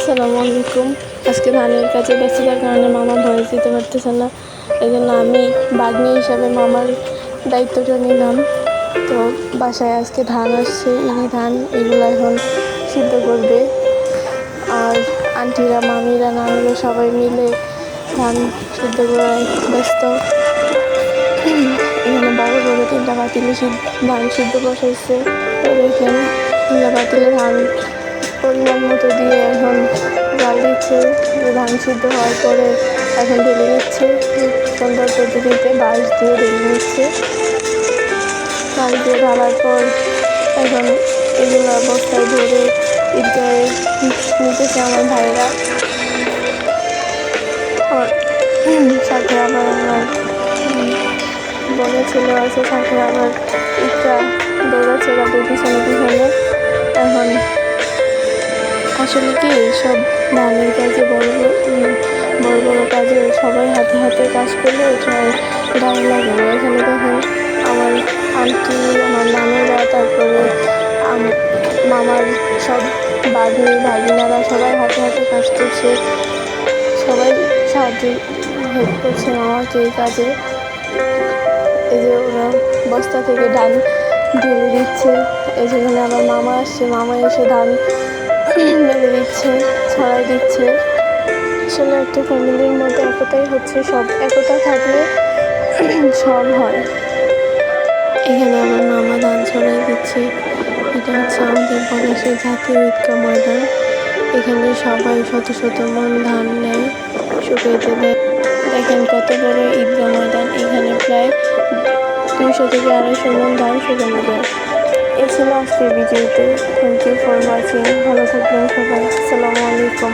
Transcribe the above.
আসসালামু আলাইকুম। আজকে ধানের কাজে ব্যস্ততার কারণে মামা ভয়েস দিতে পারতেছে না, এই জন্য আমি বাগনি হিসাবে মামার দায়িত্বটা নিলাম। তো বাসায় আজকে ধান আসছে, ইরি ধান, এগুলো এখন সিদ্ধ করবে। আর আন্টিরা, মামিরা, নানুরা সবাই মিলে ধান সিদ্ধ করায় ব্যস্ত। এখানে বড় বড় 3টা পাতিলে ধান সিদ্ধ বসাইছে। তো দেখেন 3টা পাতিলে ধান পরিমাণ মতো দিয়ে এখন জাল দিচ্ছে। ধান সিদ্ধ হওয়ার পরে এখন ঢেলে নিচ্ছে, সুন্দর পদ্ধতিতে বাঁশ দিয়ে ঢেলে নিচ্ছে। বাঁশ দিয়ে ঢালার পর এখন এগুলো বস্তায় ভরে ঈদগাহে নিতেছে আমার ভাইরা। সাথে আবার আমার বোনের ছেলে আছে, সাথে আবার একটা দৌড়াচ্ছে তাদের পিছনে পিছনে। এখন আসলে কি সব ধানের কাজে বড় বড় কাজে সবাই হাতে হাতে কাজ করলে গায়ে লাগে না। এখানে দেখেন আমার আন্টি, আমার নানুরা, তারপরে মামার সব ভাগ্নি ভাগিনারা সবাই হাতে হাতে কাজ করছে। সবাই হেল্প করছে মামাকে এই কাজে। এই যে ওরা বস্তা থেকে ধান ঢেলে দিচ্ছে, এই যেখানে আবার মামা আসছে, মামা এসে ধান মেলে দিচ্ছে, ছড়াই দিচ্ছে। আসলে একটা ফ্যামিলির মধ্যে একতাই হচ্ছে সব, একতা থাকলে সব হয়। এখানে আমার মামা ধান ছড়াই দিচ্ছে। এটা হচ্ছে আমাদের পলাশের জাতীয় ঈদগাহ ময়দান। এখানে সবাই শত শত মন ধান নেয়, শুকাইতে দেয়। দেখেন কত বড় ঈদগাহ ময়দান, এখানে প্রায় 200 থেকে 250 মন ধান শুকানো যায়। এই ছিল আজকের ভিডিওতে। Thank you for watching. ভালো থাকবেন সবাই। আসসালামু আলাইকুম।